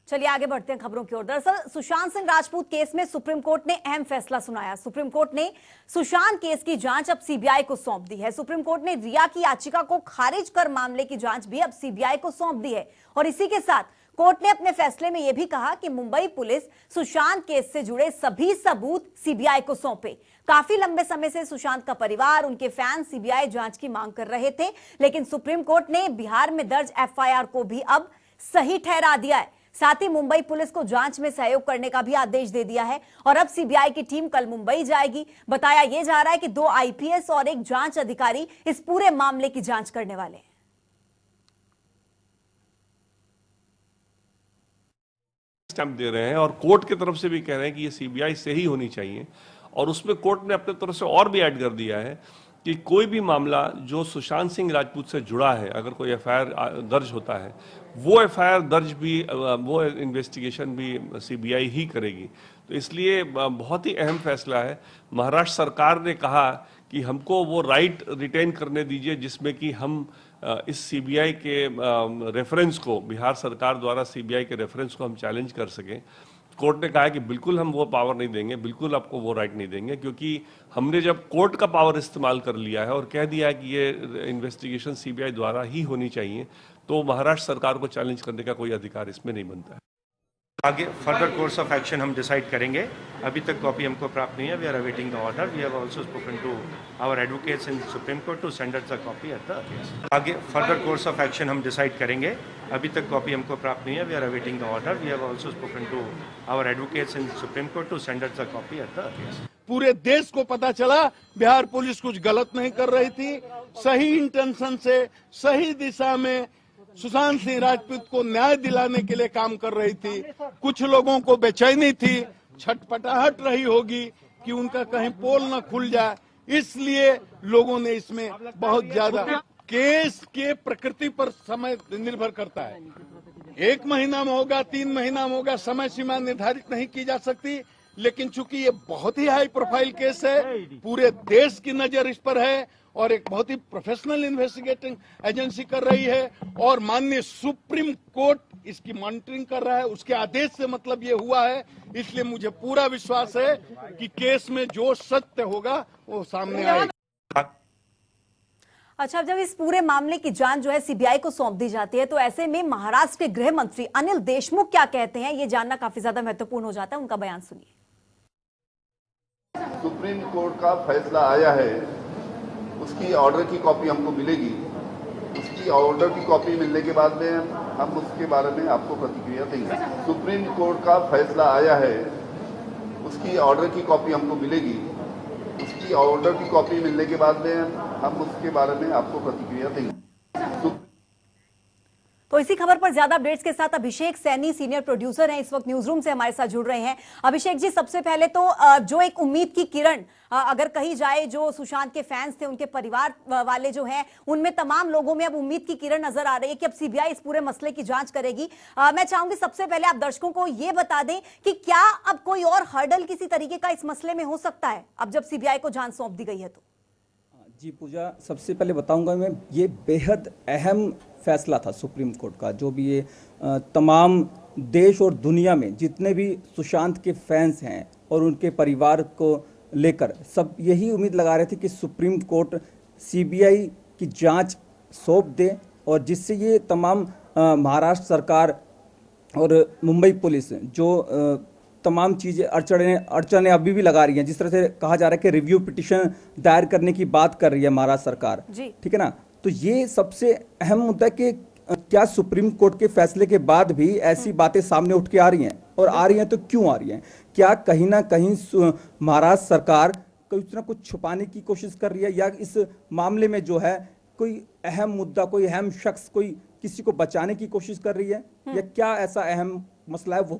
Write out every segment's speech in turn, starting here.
चलिए आगे बढ़ते हैं खबरों की ओर। दरअसल सुशांत सिंह राजपूत केस में सुप्रीम कोर्ट ने अहम फैसला सुनाया। सुप्रीम कोर्ट ने सुशांत केस की जांच अब सीबीआई को सौंप दी है। सुप्रीम कोर्ट ने रिया की याचिका को खारिज कर मामले की जांच भी अब सीबीआई को सौंप दी है। और इसी के साथ कोर्ट ने अपने फैसले में यह भी कहा कि मुंबई पुलिस सुशांत केस से जुड़े सभी सबूत सीबीआई को सौंपे। काफी लंबे समय से सुशांत का परिवार, उनके फैंस सीबीआई जांच की मांग कर रहे थे, लेकिन सुप्रीम कोर्ट ने बिहार में दर्ज एफआईआर को भी अब सही ठहरा दिया है। साथ ही मुंबई पुलिस को जांच में सहयोग करने का भी आदेश दे दिया है। और अब सीबीआई की टीम कल मुंबई जाएगी। बताया यह जा रहा है कि 2 आईपीएस और एक जांच अधिकारी इस पूरे मामले की जांच करने वाले हैं। स्टैंप दे रहे हैं और कोर्ट की तरफ से भी कह रहे हैं कि ये सीबीआई से ही होनी चाहिए। और उसमें कोर्ट ने अपने तरफ से और भी ऐड कर दिया है कि कोई भी मामला जो सुशांत सिंह राजपूत से जुड़ा है, अगर कोई एफआईआर दर्ज होता है, वो एफआईआर दर्ज भी, वो इन्वेस्टिगेशन भी सीबीआई ही करेगी। तो इसलिए बहुत ही अहम फैसला है। महाराष्ट्र सरकार ने कहा कि हमको वो राइट रिटेन करने दीजिए जिसमें कि हम इस सीबीआई के रेफरेंस को, बिहार सरकार द्वारा सीबीआई के रेफरेंस को हम चैलेंज कर सकें। कोर्ट ने कहा है कि बिल्कुल हम वो पावर नहीं देंगे, बिल्कुल आपको वो राइट नहीं देंगे, क्योंकि हमने जब कोर्ट का पावर इस्तेमाल कर लिया है और कह दिया है कि ये इन्वेस्टिगेशन सीबीआई द्वारा ही होनी चाहिए, तो महाराष्ट्र सरकार को चैलेंज करने का कोई अधिकार इसमें नहीं बनता है। आगे फर्दर कोर्स ऑफ एक्शन हम डिसाइड करेंगे। अभी तक कॉपी हमको प्राप्त नहीं है। We are awaiting the order. We have also spoken to our advocates in Supreme Court to send us the copy at the earliest. आगे फर्दर कोर्स ऑफ एक्शन हम डिसाइड करेंगे। अभी तक कॉपी हमको प्राप्त नहीं है। We are awaiting the order. We have also spoken to our advocates in Supreme Court to send us the copy at the earliest. पूरे देश को पता चला बिहार पुलिस कुछ गलत नहीं कर रही थी, सही इंटेंशन से सही दिशा में सुशांत सिंह राजपूत को न्याय दिलाने के लिए काम कर रही थी। कुछ लोगों को बेचैनी थी, छटपटाहट रही होगी कि उनका कहीं पोल न खुल जाए, इसलिए लोगों ने इसमें बहुत ज्यादा, केस के प्रकृति पर समय निर्भर करता है। 1 महीना में होगा, 3 महीना में होगा, समय सीमा निर्धारित नहीं की जा सकती। लेकिन चूंकि ये बहुत ही हाई प्रोफाइल केस है, पूरे देश की नजर इस पर है और एक बहुत ही प्रोफेशनल इन्वेस्टिगेटिंग एजेंसी कर रही है और माननीय सुप्रीम कोर्ट इसकी मॉनिटरिंग कर रहा है। उसके आदेश से मतलब ये हुआ है, इसलिए मुझे पूरा विश्वास है कि केस में जो सत्य होगा वो सामने आएगा। अच्छा, जब इस पूरे मामले की जांच जो है सीबीआई को सौंप दी जाती है, तो ऐसे में महाराष्ट्र के गृह मंत्री अनिल देशमुख क्या कहते हैं, ये जानना काफी ज्यादा महत्वपूर्ण हो जाता है। उनका बयान सुनिए। सुप्रीम कोर्ट का फैसला आया है, उसकी ऑर्डर की कॉपी हमको मिलेगी। उसकी ऑर्डर की कॉपी मिलने के बाद में हम उसके बारे में आपको प्रतिक्रिया देंगे। सुप्रीम कोर्ट का फैसला आया है, उसकी ऑर्डर की कॉपी हमको मिलेगी। उसकी ऑर्डर की कॉपी मिलने के बाद में हम उसके बारे में आपको प्रतिक्रिया देंगे। तो इसी खबर पर ज्यादा अपडेट्स के साथ अभिषेक सैनी सीनियर प्रोड्यूसर हैं, इस वक्त न्यूज रूम से हमारे साथ जुड़ रहे हैं। अभिषेक जी, सबसे पहले तो जो एक उम्मीद की किरण अगर कही जाए, जो सुशांत के फैंस थे, उनके परिवार वाले जो हैं, उनमें तमाम लोगों में अब उम्मीद की किरण नजर आ रही है कि अब सीबीआई इस पूरे मसले की जांच करेगी। मैं चाहूंगी सबसे पहले आप दर्शकों को यह बता दें कि क्या अब कोई और हर्डल किसी तरीके का इस मसले में हो सकता है, अब जब सीबीआई को जांच सौंप दी गई है तो? जी पूजा, सबसे पहले बताऊंगा मैं, ये बेहद अहम फैसला था सुप्रीम कोर्ट का। जो भी ये तमाम देश और दुनिया में जितने भी सुशांत के फैंस हैं और उनके परिवार को लेकर सब यही उम्मीद लगा रहे थे कि सुप्रीम कोर्ट सीबीआई की जांच सौंप दे और जिससे ये तमाम महाराष्ट्र सरकार और मुंबई पुलिस जो तमाम चीज़ें अड़चने अभी भी लगा रही हैं, जिस तरह से कहा जा रहा है कि रिव्यू पिटीशन दायर करने की बात कर रही है महाराष्ट्र सरकार, ठीक है ना। तो ये सबसे अहम मुद्दा है कि क्या सुप्रीम कोर्ट के फैसले के बाद भी ऐसी बातें सामने उठ के आ रही हैं, और आ रही हैं तो क्यों आ रही हैं? क्या कहीं ना कहीं महाराष्ट्र सरकार कुछ ना कुछ छुपाने की कोशिश कर रही है, या इस मामले में जो है कोई अहम मुद्दा, कोई अहम शख्स, कोई किसी को बचाने की कोशिश कर रही है, या क्या ऐसा अहम मसला है?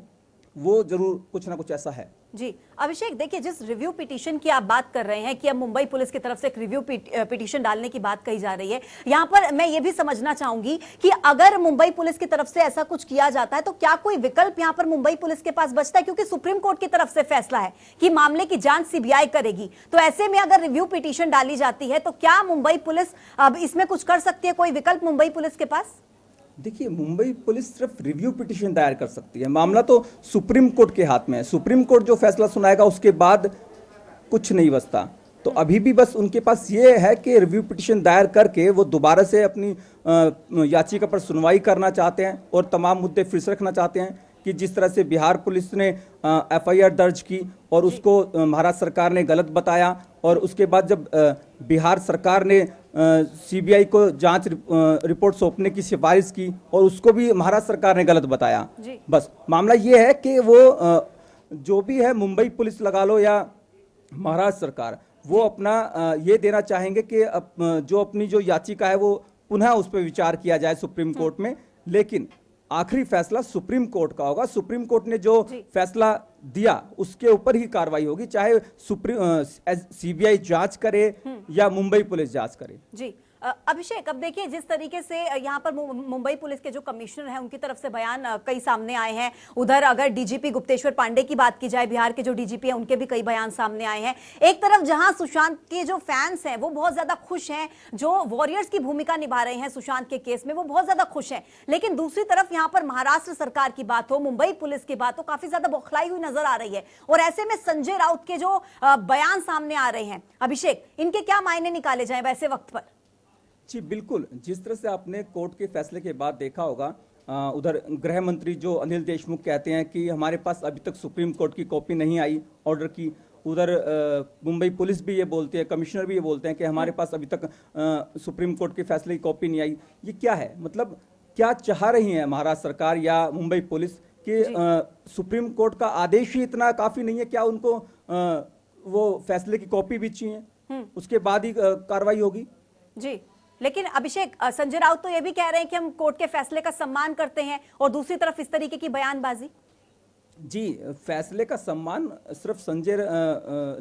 वो जरूर कुछ ना कुछ ऐसा है। जी अभिषेक, देखिए, जिस रिव्यू पिटीशन की आप बात कर रहे हैं कि अब मुंबई पुलिस की तरफ से एक रिव्यू पिटीशन डालने की बात कही जा रही है, यहां पर मैं ये भी समझना चाहूंगी कि अगर मुंबई पुलिस की तरफ से ऐसा कुछ किया जाता है तो क्या कोई विकल्प यहां पर मुंबई पुलिस के पास बचता है? क्योंकि सुप्रीम कोर्ट की तरफ से फैसला है कि मामले की जांच सीबीआई करेगी, तो ऐसे में अगर रिव्यू पिटीशन डाली जाती है तो क्या मुंबई पुलिस अब इसमें कुछ कर सकती है? कोई विकल्प मुंबई पुलिस के पास? देखिए, मुंबई पुलिस सिर्फ रिव्यू पिटीशन दायर कर सकती है, मामला तो सुप्रीम कोर्ट के हाथ में है। सुप्रीम कोर्ट जो फैसला सुनाएगा उसके बाद कुछ नहीं बचता। तो अभी भी बस उनके पास ये है कि रिव्यू पिटीशन दायर करके वो दोबारा से अपनी याचिका पर सुनवाई करना चाहते हैं और तमाम मुद्दे फिर से रखना चाहते हैं कि जिस तरह से बिहार पुलिस ने एफआईआर दर्ज की और उसको महाराष्ट्र सरकार ने गलत बताया, और उसके बाद जब बिहार सरकार ने सीबीआई को जांच रिपोर्ट सौंपने की सिफारिश की और उसको भी महाराष्ट्र सरकार ने गलत बताया। बस मामला ये है कि वो जो भी है मुंबई पुलिस लगा लो या महाराष्ट्र सरकार, वो अपना ये देना चाहेंगे कि जो अपनी जो याचिका है वो पुनः उस पर विचार किया जाए सुप्रीम कोर्ट में, लेकिन आखिरी फैसला सुप्रीम कोर्ट का होगा। सुप्रीम कोर्ट ने जो फैसला दिया उसके ऊपर ही कार्रवाई होगी, चाहे सीबीआई जांच करे या मुंबई पुलिस जांच करे। जी अभिषेक, अब देखिए जिस तरीके से यहाँ पर मुंबई पुलिस के जो कमिश्नर हैं उनकी तरफ से बयान कई सामने आए हैं। उधर अगर डीजीपी गुप्तेश्वर पांडे की बात की जाए, बिहार के जो डीजीपी हैं उनके भी कई बयान सामने आए हैं। एक तरफ जहां सुशांत के जो फैंस हैं वो बहुत ज्यादा खुश हैं, जो वॉरियर्स की भूमिका निभा रहे हैं सुशांत के केस में वो बहुत ज्यादा खुश हैं, लेकिन दूसरी तरफ यहाँ पर महाराष्ट्र सरकार की बात हो, मुंबई पुलिस की बात हो, काफी ज्यादा बौखलाई हुई नजर आ रही है। और ऐसे में संजय राउत के जो बयान सामने आ रहे हैं, अभिषेक, इनके क्या मायने निकाले जाए वैसे वक्त पर? जी बिल्कुल, जिस तरह से आपने कोर्ट के फैसले के बाद देखा होगा, उधर गृह मंत्री जो अनिल देशमुख कहते हैं कि हमारे पास अभी तक सुप्रीम कोर्ट की कॉपी नहीं आई ऑर्डर की। उधर मुंबई पुलिस भी ये बोलती है, कमिश्नर भी ये बोलते हैं कि हमारे पास अभी तक सुप्रीम कोर्ट के फैसले की कॉपी नहीं आई। ये क्या है, मतलब क्या चाह रही है महाराष्ट्र सरकार या मुंबई पुलिस कि सुप्रीम कोर्ट का आदेश ही इतना काफी नहीं है? क्या उनको वो फैसले की कॉपी भी चाहिए, उसके बाद ही कार्रवाई होगी? जी, लेकिन अभिषेक, संजय राउत तो ये भी कह रहे हैं कि हम कोर्ट के फैसले का सम्मान करते हैं, और दूसरी तरफ इस तरीके की बयानबाजी। जी, फैसले का सम्मान सिर्फ संजय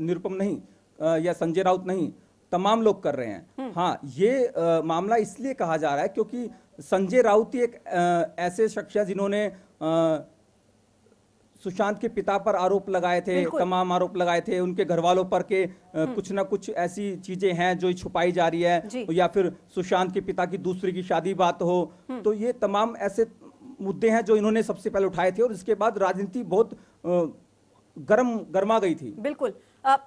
निरुपम नहीं या संजय राउत नहीं, तमाम लोग कर रहे हैं। हाँ, ये मामला इसलिए कहा जा रहा है क्योंकि संजय राउत ही एक ऐसे शख्स है जिन्होंने सुशांत के पिता पर आरोप लगाए थे, तमाम आरोप लगाए थे उनके घर वालों पर के कुछ ना कुछ ऐसी चीजें हैं जो छुपाई जा रही है, या फिर सुशांत के पिता की दूसरी की शादी बात हो, तो ये तमाम ऐसे मुद्दे हैं जो इन्होंने सबसे पहले उठाए थे और इसके बाद राजनीति बहुत गर्मा गई थी। बिल्कुल।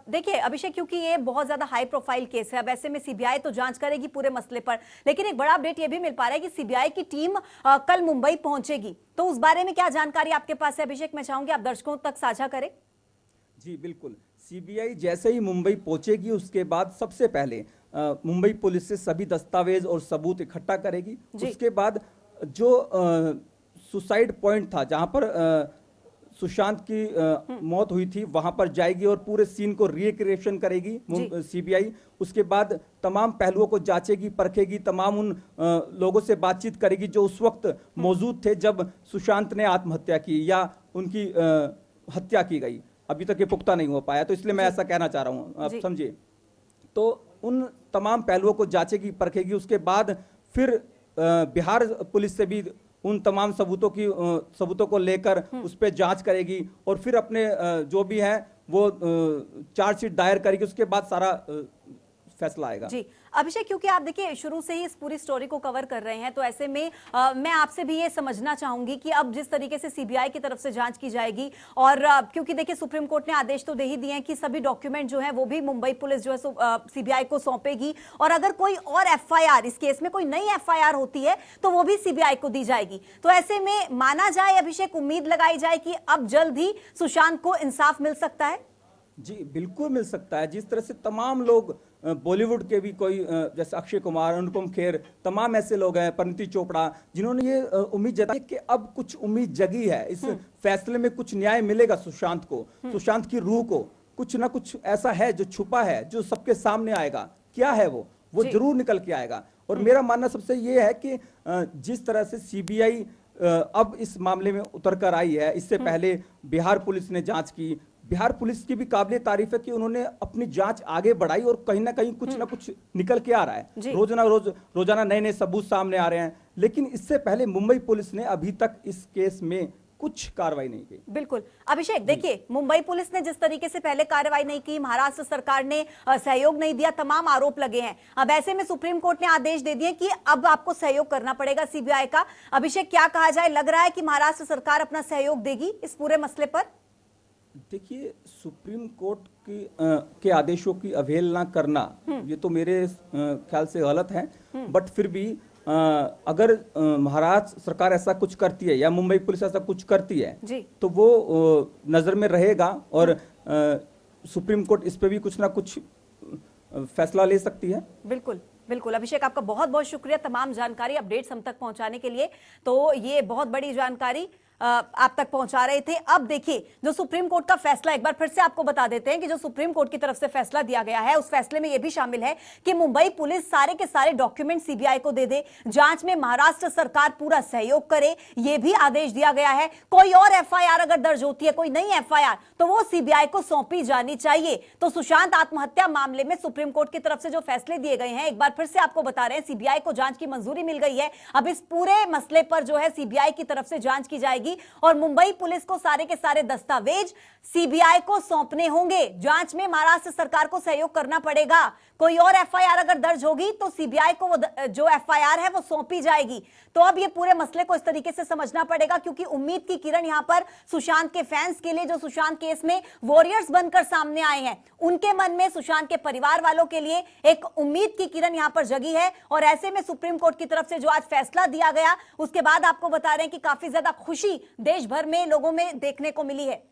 देखिए अभिषेक, क्योंकि ये बहुत ज्यादा हाई प्रोफाइल केस है, अब ऐसे में सीबीआई तो जांच करेगी पूरे मसले पर, लेकिन एक बड़ा अपडेट ये भी मिल पा रहा है कि सीबीआई की टीम कल मुंबई पहुंचेगी, तो उस बारे में क्या जानकारी आपके पास है अभिषेक? मैं चाहूंगी आप दर्शकों तक साझा करें। जी बिल्कुल, सीबीआई जैसे ही मुंबई पहुंचेगी उसके बाद सबसे पहले मुंबई पुलिस से सभी दस्तावेज और सबूत इकट्ठा करेगी। उसके बाद जो सुसाइड पॉइंट था जहां पर सुशांत की मौत हुई थी वहां पर जाएगी और पूरे सीन को रिक्रिएशन करेगी सीबीआई। उसके बाद तमाम पहलुओं को जांचेगी, परखेगी, तमाम उन लोगों से बातचीत करेगी जो उस वक्त मौजूद थे जब सुशांत ने आत्महत्या की या उनकी हत्या की गई। अभी तक ये पुख्ता नहीं हो पाया, तो इसलिए मैं ऐसा कहना चाह रहा हूँ, आप समझिए। तो उन तमाम पहलुओं को जांचेगी, परखेगी। उसके बाद फिर बिहार पुलिस से भी उन तमाम सबूतों को लेकर उस पर जांच करेगी और फिर अपने जो भी है वो चार्जशीट दायर करेगी। उसके बाद सारा फैसला आएगा। जी अभिषेक, क्योंकि आप देखिए शुरू से ही इस पूरी स्टोरी को कवर कर रहे हैं, तो ऐसे में मैं आपसे भी ये समझना चाहूंगी कि अब जिस तरीके से सीबीआई की तरफ से जांच की जाएगी, और क्योंकि देखिए सुप्रीम कोर्ट ने आदेश तो दे ही दिए हैं कि सभी डॉक्यूमेंट जो है वो भी मुंबई पुलिस जो है सीबीआई को सौंपेगी, और अगर कोई और एफआईआर इस केस में कोई नई एफआईआर होती है तो वो भी सीबीआई को दी जाएगी। तो ऐसे में माना जाए अभिषेक, उम्मीद लगाई जाए कि अब जल्द ही सुशांत को इंसाफ मिल सकता है? जी बिल्कुल मिल सकता है। जिस तरह से तमाम लोग बॉलीवुड के भी कोई जैसे अक्षय कुमार, अनुपम खेर, तमाम ऐसे लोग हैं, परिणीति चोपड़ा, जिन्होंने ये उम्मीद जताई कि अब कुछ उम्मीद जगी है, इस फैसले में कुछ न्याय मिलेगा सुशांत को, सुशांत की रूह को। कुछ ना कुछ ऐसा है जो छुपा है, जो सबके सामने आएगा। क्या है वो जरूर निकल के आएगा। और मेरा मानना सबसे ये है कि जिस तरह से सीबीआई अब इस मामले में उतर कर आई है, इससे पहले बिहार पुलिस ने जांच की। बिहार पुलिस की भी काबिल तारीफ है कि उन्होंने अपनी जांच आगे बढ़ाई और कहीं ना कहीं कुछ ना कुछ निकल के आ रहा है। रोजाना नए नए सबूत सामने आ रहे हैं। लेकिन इससे पहले मुंबई पुलिस ने अभी तक इस केस में कुछ कार्रवाई नहीं की। बिल्कुल अभिषेक, देखिए मुंबई पुलिस ने जिस तरीके से पहले कार्रवाई नहीं की, महाराष्ट्र सरकार ने सहयोग नहीं दिया, तमाम आरोप लगे हैं। अब ऐसे में सुप्रीम कोर्ट ने आदेश दे दिए कि अब आपको सहयोग करना पड़ेगा सीबीआई का। अभिषेक, क्या कहा जाए, लग रहा है कि महाराष्ट्र सरकार अपना सहयोग देगी इस पूरे मसले पर? देखिए, सुप्रीम कोर्ट के आदेशों की अवहेलना करना ये तो मेरे ख्याल से गलत है, बट फिर भी अगर महाराष्ट्र सरकार ऐसा कुछ करती है या मुंबई पुलिस ऐसा कुछ करती है जी। तो वो नजर में रहेगा और सुप्रीम कोर्ट इस पे भी कुछ ना कुछ फैसला ले सकती है। बिल्कुल बिल्कुल अभिषेक, आपका बहुत बहुत शुक्रिया तमाम जानकारी अपडेट्स हम तक पहुंचाने के लिए। तो ये बहुत बड़ी जानकारी आप तक पहुंचा रहे थे। अब देखिए, जो सुप्रीम कोर्ट का फैसला एक बार फिर से आपको बता देते हैं कि जो सुप्रीम कोर्ट की तरफ से फैसला दिया गया है, उस फैसले में यह भी शामिल है कि मुंबई पुलिस सारे के सारे डॉक्यूमेंट सीबीआई को दे दे, जांच में महाराष्ट्र सरकार पूरा सहयोग करे, यह भी आदेश दिया गया है। कोई और एफआईआर अगर दर्ज होती है, कोई नई एफआईआर, तो वो सीबीआई को सौंपी जानी चाहिए। तो सुशांत आत्महत्या मामले में सुप्रीम कोर्ट की तरफ से जो फैसले दिए गए हैं, एक बार फिर से आपको बता रहे हैं, सीबीआई को जांच की मंजूरी मिल गई है। अब इस पूरे मसले पर जो है सीबीआई की तरफ से जांच की जाएगी और मुंबई पुलिस को सारे के सारे दस्तावेज सीबीआई को सौंपने होंगे। जांच में महाराष्ट्र सरकार को सहयोग करना पड़ेगा। कोई और एफआईआर अगर दर्ज होगी तो सीबीआई को वो जो एफआईआर है वो सौंपी जाएगी। तो अब ये पूरे मसले को इस तरीके से समझना पड़ेगा, क्योंकि उम्मीद की किरण यहां पर सुशांत के फैंस के लिए, जो सुशांत केस में वॉरियर्स बनकर सामने आए हैं, उनके मन में, सुशांत के परिवार वालों के लिए एक उम्मीद की किरण यहां पर जगी है। और ऐसे में सुप्रीम कोर्ट की तरफ से जो आज फैसला दिया गया, उसके बाद आपको बता रहे हैं कि काफी ज्यादा खुशी देश भर में लोगों में देखने को मिली है।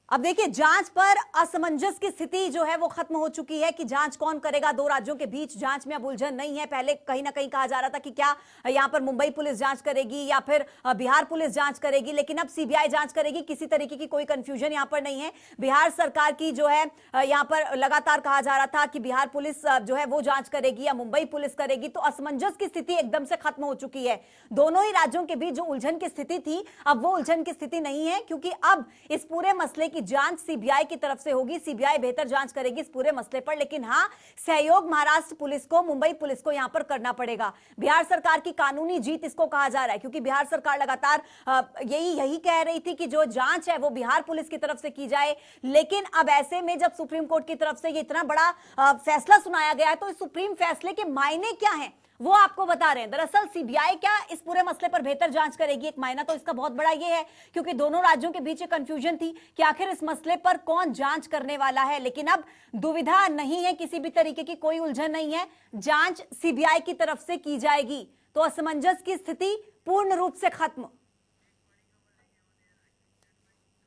अब देखिए, जांच पर असमंजस की स्थिति जो है वो खत्म हो चुकी है कि जांच कौन करेगा। दो राज्यों के बीच जांच में अब उलझन नहीं है। पहले कहीं ना कहीं कहा जा रहा था कि क्या यहां पर मुंबई पुलिस जांच करेगी या फिर बिहार पुलिस जांच करेगी, लेकिन अब सीबीआई जांच करेगी। किसी तरीके की कोई कंफ्यूजन यहां पर नहीं है। बिहार सरकार की जो है यहां पर लगातार कहा जा रहा था कि बिहार पुलिस जो है वो जांच करेगी या मुंबई पुलिस करेगी। तो असमंजस की स्थिति एकदम से खत्म हो चुकी है। दोनों ही राज्यों के बीच जो उलझन की स्थिति थी, अब वो उलझन की स्थिति नहीं है, क्योंकि अब इस पूरे मसले की जांच सीबीआई की तरफ से होगी। सीबीआई बेहतर जांच करेगी इस पूरे मसले पर, लेकिन हां, सहयोग महाराष्ट्र पुलिस को, मुंबई पुलिस को यहां पर करना पड़ेगा। बिहार सरकार की कानूनी जीत इसको कहा जा रहा है, क्योंकि बिहार सरकार लगातार यही कह रही थी कि जो जांच है वो बिहार पुलिस की तरफ से की जाए। लेकिन अब ऐसे में जब सुप्रीम कोर्ट की तरफ से ये इतना बड़ा फैसला सुनाया गया है, तो इस सुप्रीम फैसले के मायने क्या हैं वो आपको बता रहे हैं। दरअसल सीबीआई क्या इस पूरे मसले पर बेहतर जांच करेगी, एक मायना तो इसका बहुत बड़ा ये है, क्योंकि दोनों राज्यों के बीच एक कंफ्यूजन थी कि आखिर इस मसले पर कौन जांच करने वाला है। लेकिन अब दुविधा नहीं है, किसी भी तरीके की कोई उलझन नहीं है, जांच सीबीआई की तरफ से की जाएगी। तो असमंजस की स्थिति पूर्ण रूप से खत्म।